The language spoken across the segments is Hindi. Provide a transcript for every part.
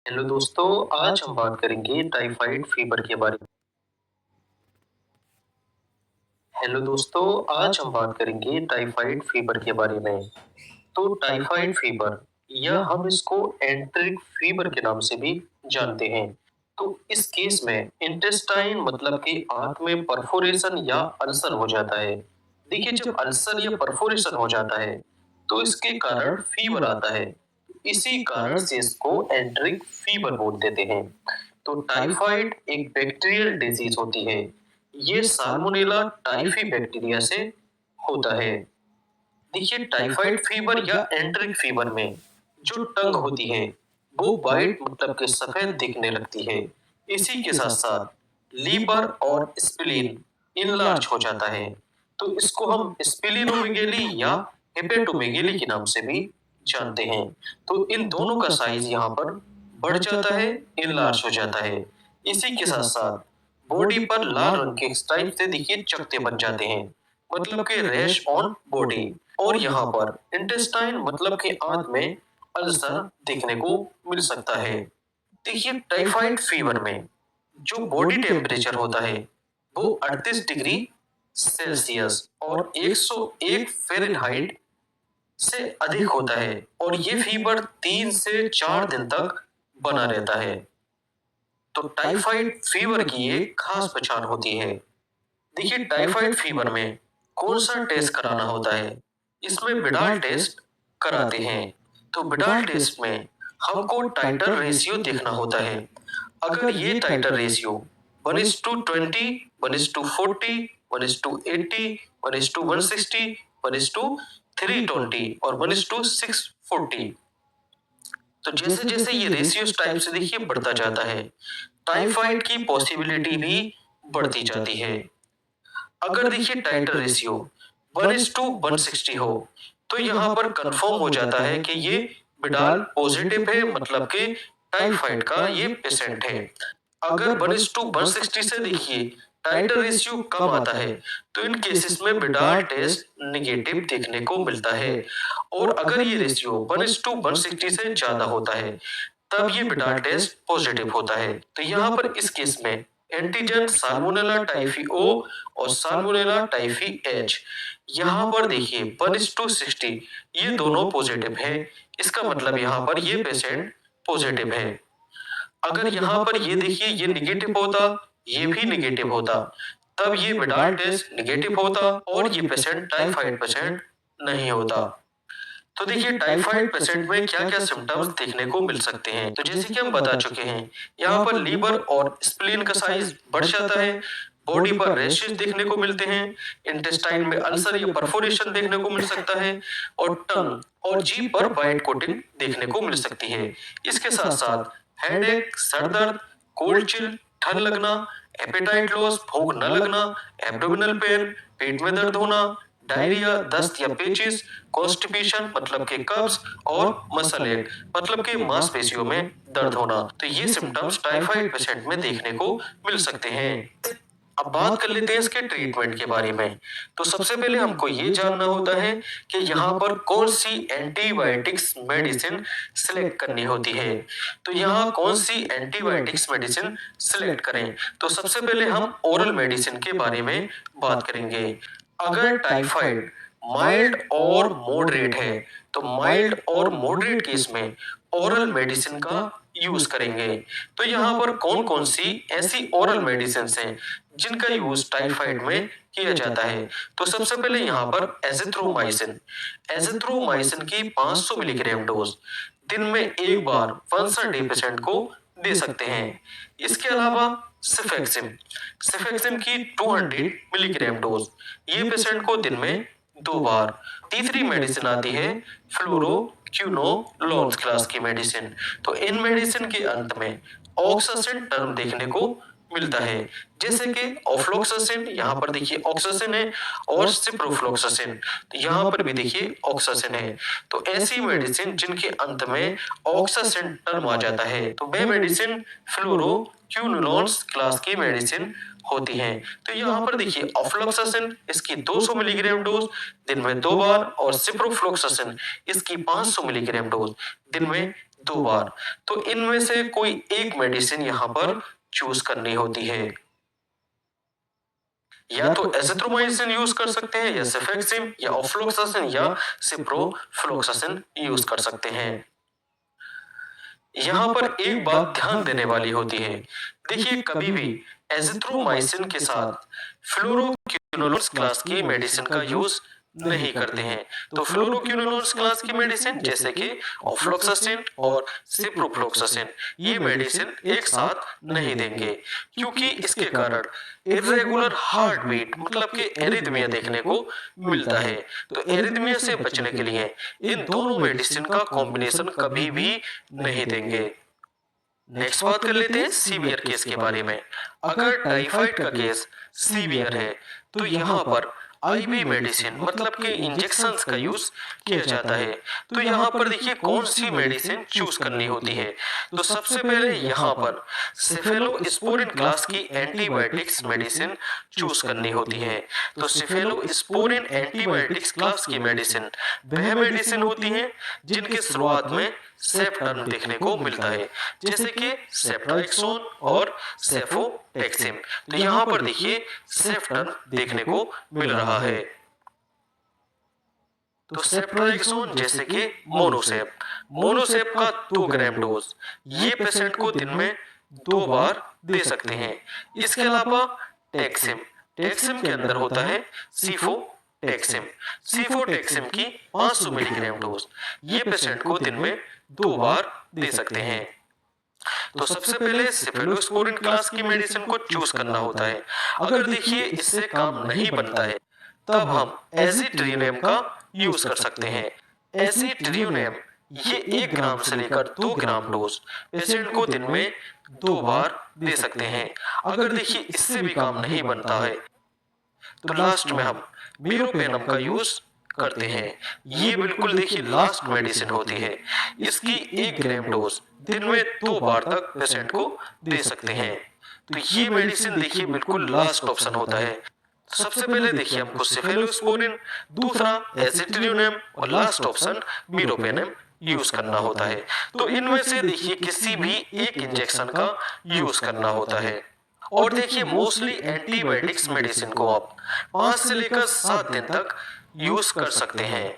हेलो दोस्तों, आज हम बात करेंगे टाइफाइड फीवर के बारे में। हेलो दोस्तों, आज हम बात करेंगे टाइफाइड फीवर के बारे में। तो टाइफाइड फीवर या हम इसको एंटरिक फीवर के नाम से भी जानते हैं। तो इस केस में इंटेस्टाइन मतलब कि आंत में परफोरेशन या अल्सर हो जाता है। देखिए, जब अल्सर या परफोरेशन हो जाता है तो इसके कारण फीवर आता है। इसी कारण से इसको एंटरिक फीवर बोल देते हैं। तो टाइफाइड एक बैक्टीरियल डिजीज होती है। ये साल्मोनेला टाइफी बैक्टीरिया से होता है। देखिए, टाइफाइड फीवर या एंटरिक फीवर में जो टंग होती है वो वाइट मतलब के सफेद दिखने लगती है। इसी के साथ साथ लीवर और स्प्लीन इनलार्ज हो जाता है। तो इसको हम स्प्लीनोमेगेली या हेपेटोमेगेली के नाम से भी जानते हैं। तो इन दोनों का साइज यहाँ पर बढ़ जाता है, इनलार्ज हो जाता है। इसी के साथ साथ बॉडी पर लाल रंग के स्ट्राइप से देखिए चकत्ते बन जाते हैं, मतलब कि रैश ऑन बॉडी। और यहाँ पर इंटेस्टाइन मतलब कि आंत में अल्सर देखने को मिल सकता है। देखिए, टाइफाइड फीवर में जो बॉडी टेम्परेचर होता है वो 38 डिग्री सेल्सियस और 101 फ़ारेनहाइट से अधिक होता है और ये फीवर 3 से 4 दिन तक बना रहता है। तो टाइफाइड फीवर की एक खास पहचान होती है। देखिए, टाइफाइड फीवर में कौन सा टेस्ट कराना होता है? इसमें विडाल टेस्ट कराते हैं। तो विडाल टेस्ट में हमको टाइटर रेशियो देखना होता है। अगर ये टाइटर रेशियो 1:20, 1:40, 1:80, 1:160, 1:320 और 1:640, तो जैसे जैसे ये रेशियो टाइप से देखिए बढ़ता जाता है, टाइफाइड की पॉसिबिलिटी भी बढ़ती जाती है। अगर देखिए टाइटर रेशियो 1:160 हो तो यहाँ पर कंफर्म हो जाता है कि ये बिडाल पॉजिटिव है, मतलब कि टाइफाइड का ये पेशेंट है। अगर 1:160 से देखिए टाइटर रेशियो कम आता है तो इन केसेस में बिडाल टेस्ट निगेटिव देखने को मिलता है। और अगर ये रेशियो 1:160 से ज्यादा होता है तब ये बिडाल टेस्ट पॉजिटिव होता है। तो यहाँ पर इस केस में एंटीजन साल्मोनेला टाइफी ओ और साल्मोनेला टाइफी एच, यहाँ पर देखिए 1:60 ये दोनों पॉजिटिव है। इसका मतलब यहाँ पर ये पेशेंट पॉजिटिव है। अगर यहाँ पर ये देखिए ये निगेटिव होता, ये भी निगेटिव होता, तब ये विडाल टेस्ट निगेटिव होता और ये पेशेंट टाइफाइड पेशेंट नहीं होता। तो देखिए, टाइफाइड पेशेंट में क्या-क्या सिम्टम्स देखने को मिल सकते हैं। तो जैसे कि हम बता चुके हैं, यहाँ पर लीवर और स्प्लीन का साइज बढ़ जाता है, बॉडी पर रैशेस देखने को मिलते हैं, इंटेस्टाइन में अल्सर या परफोरेशन देखने को मिल सकता है और टंग और जीभ पर व्हाइट कोटिंग देखने को मिल सकती है। इसके साथ-साथ हेडेक, सर दर्द, कोल्ड चिल, ठंड लगना, एपेटाइट लॉस, भूख न लगना, एब्डोमिनल पेन, पेट में दर्द होना, डायरिया, दस्त या पेचिस, कॉन्स्टिपेशन मतलब कि कब्ज और मसल एक मतलब कि मांसपेशियों में दर्द होना। तो ये सिम्टम्स टाइफाइड पेशेंट में देखने को मिल सकते हैं। अब बात कर लेते हैं इसके ट्रीटमेंट के बारे में। तो सबसे पहले हमको ये जानना होता है कि यहाँ पर कौन सी एंटीबायोटिक्स मेडिसिन सिलेक्ट करनी होती है। तो यहाँ कौन सी एंटीबायोटिक्स मेडिसिन सिलेक्ट करें? तो सबसे पहले हम ओरल मेडिसिन के बारे में बात करेंगे। अगर टाइफाइड माइल्ड और मॉडरेट है तो माइल्ड और मॉडरेट केस में ओरल मेडिसिन का यूज करेंगे। तो यहाँ पर कौन कौन सी ऐसी ओरल मेडिसिन हैं जिनका यूज टाइफाइड में किया जाता है? तो सबसे पहले यहाँ पर एजिथ्रोमाइसिन। एजिथ्रोमाइसिन की 500 मिलीग्राम डोज दिन में एक बार वंस अ डे पेशेंट को दे सकते हैं। इसके अलावा सिफेक्सिम, सिफेक्सिम की 200 मिलीग्राम डोज ये पेशेंट को दिन में 2 बार। तीसरी मेडिसिन आती है फ्लोरोक्विनोलोन्स क्लास की मेडिसिन। तो इन मेडिसिन के अंत में ऑक्सासिन टर्म देखने को मिलता है, जैसे कि ऑफ्लोक्सासिन, यहाँ पर देखिए ऑक्सासिन है, और सिप्रोफ्लोक्सासिन, तो यहाँ पर भी देखिए ऑक्सासिन है। तो ऐसी मेडिसिन जिनके अंत में ऑक्सासिन टर्म आ जाता है तो वे मेडिसिन फ्लोरोक्विनोलोन्स क्लास की मेडिसिन होती हैं। तो यहाँ पर देखिए ऑफ्लोक्सासिन इसकी 200 मिलीग्राम डोज दिन में 2 बार और सिप्रोफ्लोक्सासिन इसकी 500 मिलीग्राम डोज दिन में 2 बार। तो इनमें से कोई एक मेडिसिन यहाँ पर चूज करनी होती है। या तो एजिथ्रोमाइसिन यूज कर सकते हैं, या सेफेक्सिम, या ऑफ्लोक्सासिन, या सिप्रोफ्लोक्सासिन यूज कर सकते हैं। यहाँ पर एक बात ध्यान देने वाली होती है, देखिए कभी भी एजिथ्रोमाइसिन के साथ फ्लोरोक्विनोलोन्स क्लास की मेडिसिन का यूज नहीं करते हैं। तो फ्लोरोक्विनोलोन्स क्लास की मेडिसिन जैसे कि ऑफ्लोक्सासिन और सिप्रोफ्लोक्सासिन, ये मेडिसिन एक साथ नहीं देंगे, क्योंकि इसके कारण इर्रेगुलर हार्ट बीट मतलब कि एरिथमिया देखने को मिलता है। तो एरिथमिया से बचने के लिए इन दोनों मेडिसिन का कॉम्बिनेशन कभी भी नहीं देंगे। नेक्स्ट बात कर लेते हैं सीवियर केस के बारे में। अगर टाइफाइड का केस सीवियर है तो यहाँ पर आईवी मेडिसिन मतलब कि इंजेक्शंस का यूज किया जाता है। तो यहाँ पर देखिए कौन सी मेडिसिन चूज करनी होती है। तो सबसे पहले यहाँ पर सेफेलोस्पोरिन क्लास की एंटीबायोटिक्स मेडिसिन चूज करनी होती है। तो सेफेलोस्पोरिन एंटीबायोटिक्स क्लास की मेडिसिन वह मेडिसिन होती है जिनके शुरुआत में सेफ्टर्न देखने को मिलता है, जैसे कि सेफ्ट्राइक्सोन और सेफोटेक्सिम। तो यहाँ पर देखिए सेफ्टर्न देखने को मिल रहा है। तो सेफ्ट्राइक्सोन जैसे कि मोनोसेप का 2 ग्राम डोज ये पेशेंट को दिन में 2 बार दे सकते हैं। इसके अलावा टेक्सिम के अंदर होता है सीफोटेक्सिम की 500 मिलीग्राम डोज ये पेशेंट को दिन में 2 बार दे सकते हैं। तो सबसे पहले सेफेलोस्पोरिन क्लास की मेडिसिन को चूज करना होता है। अगर देखिए इससे काम नहीं बनता है तब हम एजिट्रियोनेम का यूज कर सकते हैं। एजिट्रियोनेम ये 1 ग्राम से लेकर 2 ग्राम डोज पेशेंट को दिन में 2 बार दे सकते हैं। अगर देखिए इससे भी काम नहीं बनता है तो लास्ट में हम मीरोपेनम का यूज करते हैं। ये बिल्कुल देखिए लास्ट मेडिसिन होती है। इसकी 1 ग्राम डोज दिन में 2 बार तक पेशेंट को दे सकते हैं। तो ये मेडिसिन देखिए बिल्कुल लास्ट ऑप्शन होता है। सबसे पहले देखिए हमको सेफेलोस्पोरिन, दूसरा एजिट्रियोनेम और लास्ट ऑप्शन मीरोपेनम यूज करना होता है। तो इनमें से देखिए किसी भी एक इंजेक्शन का यूज करना होता है। और देखिए मोस्टली एंटीबायोटिक्स मेडिसिन को आप 5 से लेकर 7 दिन तक यूज कर सकते हैं।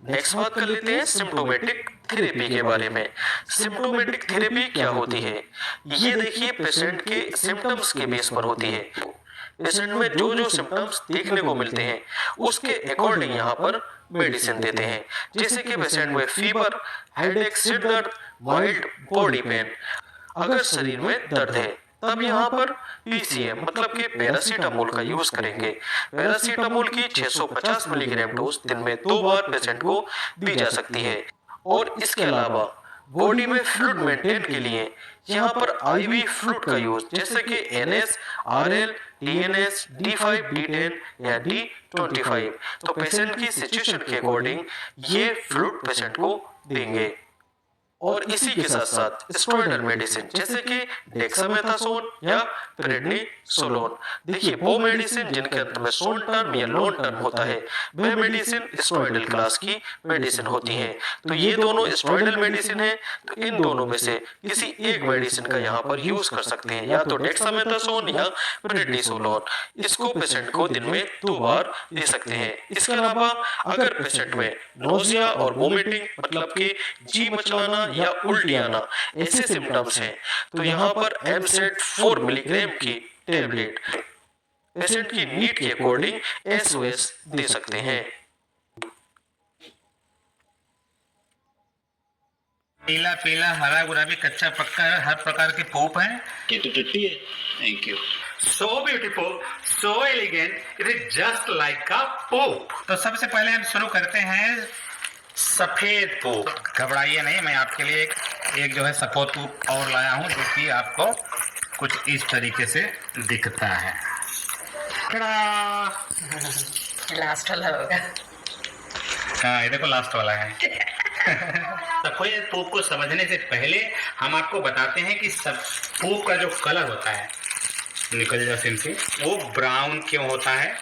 नेक्स्ट बात कर लेते हैं सिम्प्टोमेटिक थेरेपी के बारे में। सिम्प्टोमेटिक थेरेपी क्या होती है? ये देखिए पेशेंट के सिम्टम्स के बेस पर होती है। पेशेंट में जो जो सिम्टम्स देखने को मिलते हैं उसके अकॉर्डिंग यहाँ पर मेडिसिन देते हैं। जैसे कि पेशेंट में फीवर, हेडेक, सिर दर्द, माइल्ड बॉडी पेन, अगर शरीर में दर्द है तब यहाँ पर पीसीएम मतलब कि पैरासीटामोल का यूज करेंगे। पैरासीटामोल की 650 मिलीग्राम डोज दिन में 2 बार पेशेंट को दी जा सकती है। और इसके अलावा बॉडी में फ्लूइड मेंटेन के लिए यहाँ पर आईवी फ्लूइड का यूज जैसे कि NS, RL, TNS, D5, D10 या D25। तो पेशेंट की सिचुएशन के अकॉर्डिंग ये फ्लूइड पेशेंट को देंगे। और इसी के साथ साथ स्टेरॉयडल मेडिसिन जैसे कि डेक्सामेथासोन या प्रेडनिसोलोन। देखिए वो मेडिसिन जिनके अंत में शॉर्ट टर्म या लॉन्ग टर्म होता है वह मेडिसिन स्टेरॉयडल क्लास की मेडिसिन होती है। तो ये दोनों स्टेरॉयडल मेडिसिन है। तो इन दोनों में से किसी एक मेडिसिन का यहाँ पर यूज कर सकते हैं, या तो डेक्सामेथासोन या प्रेडनिसोलोन। इसको पेशेंट को दिन में 2 बार दे सकते हैं। इसके अलावा अगर पेशेंट में नोजिया और वोमिटिंग मतलब कि जी मचलाना या उल्टी आना ऐसे सिम्टम्स हैं तो यहाँ पर एमसेट 4 मिलीग्राम की टैबलेट पेशेंट की नीड के अकॉर्डिंग एसओएस दे सकते हैं। पीला पीला, हरा गुलाबी, कच्चा पक्का है, हर प्रकार के पोप हैं। ये तो टट्टी है। Thank you. So beautiful, so elegant, it is just like a pope। तो सबसे पहले हम शुरू करते हैं सफेद पोप। घबराइए नहीं, मैं आपके लिए एक जो है सफेद पोप और लाया हूँ जो कि आपको कुछ इस तरीके से दिखता है। लास्ट वाला होगा। हाँ ये देखो लास्ट वाला है। सफेद पोप को समझने से पहले हम आपको बताते हैं कि सब पोप का जो कलर होता है, निकल जा सिंह से, वो ब्राउन क्यों होता है।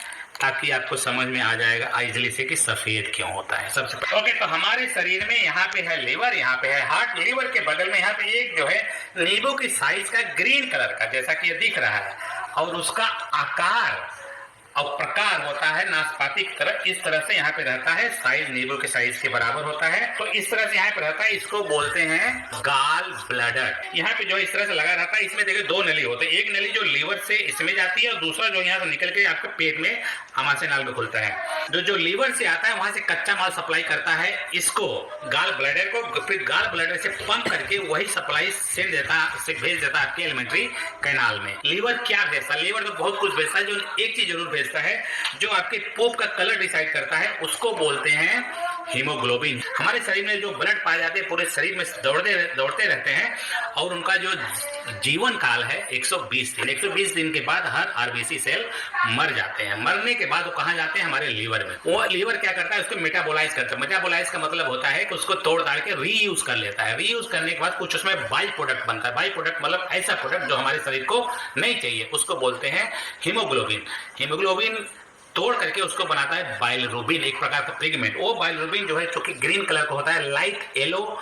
ताकि आपको समझ में आ जाएगा इजिली से कि सफेद क्यों होता है। सबसे ओके, तो हमारे शरीर में यहाँ पे है लीवर, यहाँ पे है हार्ट। लीवर के बगल में यहाँ पे एक जो है नींबू की साइज का ग्रीन कलर का, जैसा कि ये दिख रहा है, और उसका आकार और प्रकार होता है नाशपाती की तरह। इस तरह से यहाँ पे रहता है, साइज नींबू के साइज के बराबर होता है। तो इस तरह से यहाँ पे रहता है, इसको बोलते हैं गाल ब्लैडर। यहाँ पे जो इस तरह से लगा रहता है, इसमें देखिए दो नली होते हैं, एक नली जो लीवर से इसमें जाती है और दूसरा जो यहाँ से निकल के आपके पेट में आमाशय नाल में खुलता है। जो लीवर से आता है वहां से कच्चा माल सप्लाई करता है इसको गाल ब्लैडर को, फिर गाल ब्लैडर से पंप करके वही सप्लाई सेंड देता से भेज देता है आपके एलिमेंट्री कैनाल में। लीवर क्या भेजता है? लीवर तो बहुत कुछ भेजता है, जो एक चीज जरूर भेजता है जो आपके पोप का कलर डिसाइड करता है, उसको बोलते हैं हीमोग्लोबिन। हमारे शरीर में जो ब्लड पाए जाते हैं पूरे शरीर में दौड़ते रहते हैं, और उनका जो जीवन काल है 120 दिन। 120 दिन के बाद हर आरबीसी सेल मर जाते हैं। मरने के बाद वो कहाँ जाते हैं? हमारे लीवर में। वो लीवर क्या करता है? उसको मेटाबोलाइज करता है। मेटाबोलाइज का मतलब होता है कि उसको तोड़ ताड़ के रीयूज कर लेता है। रीयूज करने के बाद कुछ उसमें बाई प्रोडक्ट बनता है। बाई प्रोडक्ट मतलब ऐसा प्रोडक्ट जो हमारे शरीर को नहीं चाहिए, उसको बोलते हैं हीमोग्लोबिन। हीमोग्लोबिन तोड़ करके उसको बनाता है बाइलरुबिन, एक प्रकार का पिगमेंट। वो बाइलरुबिन जो है चूंकि ग्रीन कलर का होता है, लाइट येलो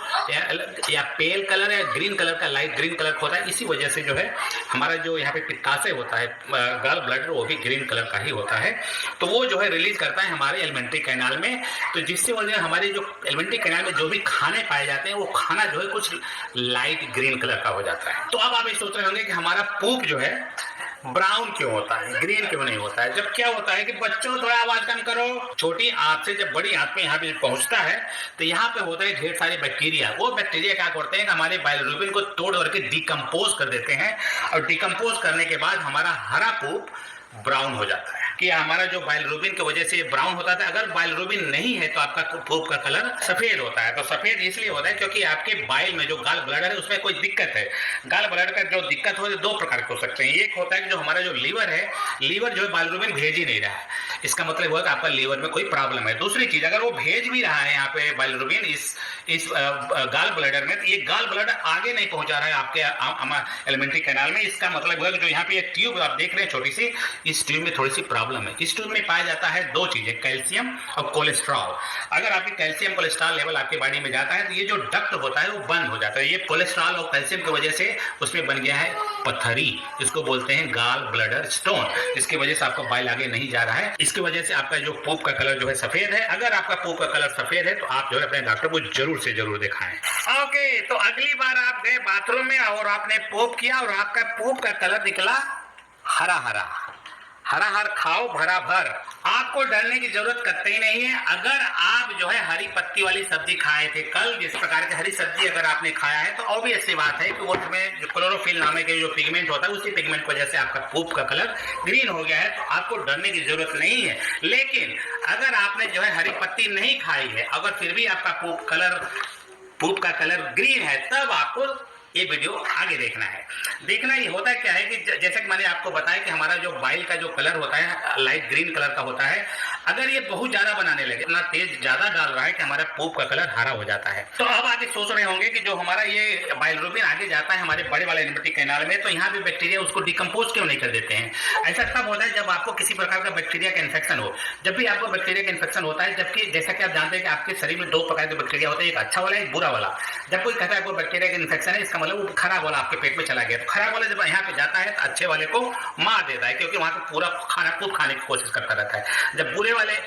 या पेल कलर या ग्रीन कलर का, लाइट ग्रीन कलर का होता है। इसी वजह से जो है हमारा जो यहाँ पे पित्ताशय होता है, गाल ब्लैडर, वो भी ग्रीन कलर का ही होता है। तो वो जो है रिलीज करता है हमारे एलिमेंट्री कैनाल में। तो जिससे वजह हमारे जो एलिमेंट्री कैनाल में जो भी खाने पाए जाते हैं, वो खाना जो है कुछ लाइट ग्रीन कलर का हो जाता है। तो अब आप ये सोच रहे होंगे कि हमारा पूप जो है ब्राउन क्यों होता है, ग्रीन क्यों नहीं होता है? जब क्या होता है कि बच्चों थोड़ा आवाज कम करो। छोटी आंत से जब बड़ी आंत में यहाँ पे पहुंचता है तो यहाँ पे होता है ढेर सारे बैक्टीरिया। वो बैक्टीरिया क्या करते हैं कि हमारे बाइलरुबिन को तोड़ करके डिकम्पोज कर देते हैं, और डिकम्पोज करने के बाद हमारा हरा पूप ब्राउन हो जाता है। कि हमारा जो बाइलरुबिन की वजह से ब्राउन होता था, अगर बाइलरुबिन नहीं है तो आपका पूप का कलर सफेद होता है। तो सफेद इसलिए होता है क्योंकि आपके बाइल में जो गाल ब्लैडर है उसमें कोई दिक्कत है। गाल ब्लैडर का जो दिक्कत हो, दो प्रकार के हो सकते हैं। एक होता है कि जो हमारा जो लीवर है, लीवर जो है बाइलरुबिन भेज ही नहीं रहा है, इसका मतलब हुआ कि आपका लीवर में कोई प्रॉब्लम है। दूसरी चीज, अगर वो भेज भी रहा है यहाँ पे बाइलरुबिन इस गाल ब्लैडर में, तो ये गाल ब्लैडर आगे नहीं पहुंचा रहा है आपके एलिमेंट्री कैनाल में, इसका मतलब हुआ कि जो यहाँ पे ट्यूब आप देख रहे हैं छोटी सी, इस ट्यूब में थोड़ी सी प्रॉब्लम है। इस ट्यूब में पाया जाता है दो चीजें, कैल्शियम और कोलेस्ट्रॉल। अगर आपकी कैल्शियम कोलेस्ट्रॉल लेवल आपके बॉडी में जाता है तो ये जो डक्ट होता है वो बंद हो जाता है। ये कोलेस्ट्रॉल और कैल्शियम की वजह से उसमें बन गया है पत्थरी, इसको बोलते हैं गाल ब्लैडर स्टोन। इसकी वजह से आपका बाइल आगे नहीं जा रहा है, इसकी वजह से आपका जो पूप का कलर जो है सफेद है। अगर आपका पूप का कलर सफेद है तो आप जो है अपने डॉक्टर को जरूर से जरूर दिखाएं। ओके, तो अगली बार आप गए बाथरूम में और आपने पूप किया और आपका पूप का कलर निकला हरा हरा, हरा हर खाओ भरा भर। आपको डरने की जरूरत कतई नहीं है। अगर आप जो है हरी पत्ती वाली सब्जी खाए थे कल, जिस प्रकार की हरी सब्जी अगर आपने खाया है, तो ऑब्वियस बात है कि वो उसमें जो क्लोरोफिल नामे के जो पिगमेंट होता है, उसी पिगमेंट की वजह से आपका पूप का कलर ग्रीन हो गया है। तो आपको डरने की जरूरत नहीं है। लेकिन अगर आपने जो है हरी पत्ती नहीं खाई है, अगर फिर भी आपका पूप का कलर ग्रीन है, तब आपको ये वीडियो आगे देखना है। देखना ये होता है क्या है कि जैसे कि मैंने आपको बताया कि हमारा जो बाइल का जो कलर होता है लाइट ग्रीन कलर का होता है। अगर ये बहुत ज्यादा बनाने लगे, इतना तेज ज्यादा डाल रहा है कि हमारा पूप का कलर हरा हो जाता है। तो अब आगे सोच रहे होंगे कि जो हमारा ये बाइलरुबिन आगे जाता है हमारे बड़े वाले एलिमेंट्री कैनाल में, तो यहाँ पे बैक्टीरिया उसको डिकम्पोज क्यों नहीं कर देते हैं? ऐसा तब होता है जब आपको किसी प्रकार का बैक्टीरिया का इन्फेक्शन हो। जब भी आपको बैक्टीरिया का इन्फेक्शन होता है, जबकि जैसा कि आप जानते हैं कि आपके शरीर में दो प्रकार के बैक्टीरिया होते हैं, एक अच्छा वाला एक बुरा वाला। जब कोई कहता है आपको बैक्टीरिया का इन्फेक्शन है, इसका मतलब वो खराब वाला आपके पेट में चला गया। तो खराब वाला जब यहाँ पे जाता है तो अच्छे वाले को मार देता है, क्योंकि वहां पे पूरा खूब खाने की कोशिश करता रहता है। जब बुरे वाले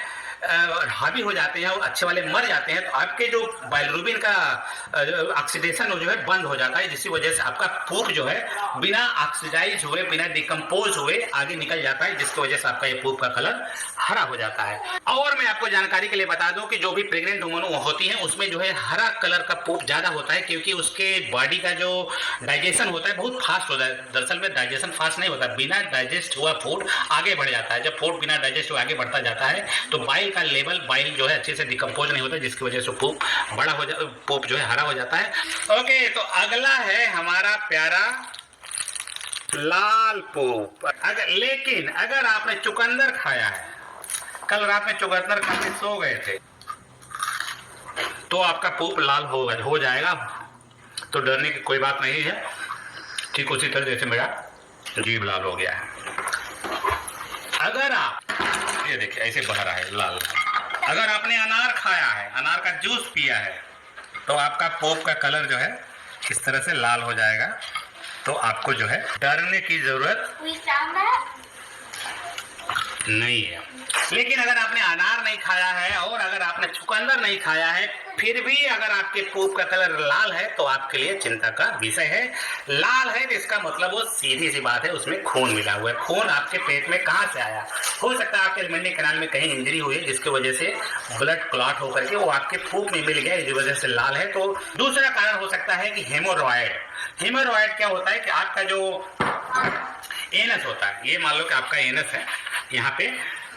हावी हो जाते हैं और अच्छे वाले मर जाते हैं, तो आपके जो बाइलरुबिन का ऑक्सीडेशन जो है बंद हो जाता है, जिसकी वजह से आपका पूप जो है बिना ऑक्सीडाइज हुए, बिना डिकम्पोज हुए आगे निकल जाता है, जिसकी वजह से आपका ये पूप का कलर हरा हो जाता है। और मैं आपको जानकारी के लिए बता दूं कि जो भी प्रेग्नेंट वुमन होती हैं उसमें जो है हरा कलर का पूप ज्यादा होता है, क्योंकि उसके बॉडी का जो डाइजेशन होता है बहुत फास्ट होता है। दरअसल में डाइजेशन फास्ट नहीं होता, बिना डाइजेस्ट हुआ फूड आगे बढ़ जाता है। जब फूड बिना डाइजेस्ट हुआ आगे बढ़ता जाता है तो बाइल का लेवल, बाइल जो है अच्छे से डिकम्पोज नहीं होता, जिसकी वजह से पूप बड़ा हो जाता, पूप जो है हरा हो जाता है। ओके, तो अगला है हमारा प्यारा लाल पूप। लेकिन अगर आपने चुकंदर खाया है, कल रात में चुकंदर खा के सो गए थे, तो आपका पूप लाल हो जाएगा। तो डरने की कोई बात नहीं है। ठीक उसी तरह जैसे मेरा जीभ लाल हो गया है। अगर आप ये देखिए ऐसे बह रहा है लाल। अगर आपने अनार खाया है, अनार का जूस पिया है, तो आपका पोप का कलर जो है इस तरह से लाल हो जाएगा। तो आपको जो है डरने की जरूरत नहीं है। लेकिन अगर आपने अनार नहीं खाया है और अगर आपने चुकंदर नहीं खाया है, फिर भी अगर आपके पोप का कलर लाल है तो आपके लिए चिंता का विषय है। लाल है तो इसका मतलब वो सीधी सी बात है, उसमें खून मिला हुआ है। खून आपके पेट में कहाँ से आया? हो सकता है आपके एलिमेंट्री कैनाल में कहीं इंजरी हुई है, जिसकी वजह से ब्लड क्लॉट होकर के वो आपके पोप में मिल गया, इसी वजह से लाल है। तो दूसरा कारण हो सकता है कि हेमोरॉयड। हेमोरॉयड क्या होता है कि आपका जो एनस होता है, ये मान लो कि आपका एनस है यहाँ पे,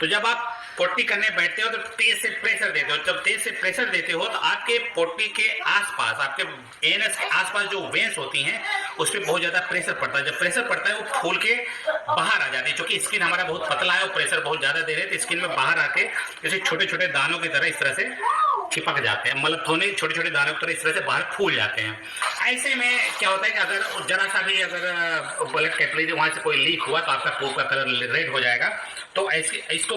तो जब आप पोटी करने बैठते हो तो तेज से प्रेशर देते हो। जब तेज से प्रेशर देते हो तो आपके पोटी के आसपास, आपके एनस के आसपास जो वेंस होती हैं उस पर बहुत ज्यादा प्रेशर पड़ता है। जब प्रेशर पड़ता है वो फूल के बाहर आ जाती है। क्योंकि स्किन हमारा बहुत पतला है और प्रेशर बहुत ज्यादा दे रहे हैं, तो स्किन में बाहर आके जैसे छोटे छोटे दानों की तरह इस तरह से चिपक जाते हैं, मतलब थोड़े छोटे छोटे दानों की तरह इस तरह से बाहर फूल जाते हैं। ऐसे में क्या होता है कि अगर जरा सा भी अगर ब्लड कैपिलरी वहां से कोई लीक हुआ तो आपका पोप का कलर रेड हो जाएगा। तो ऐसे इसको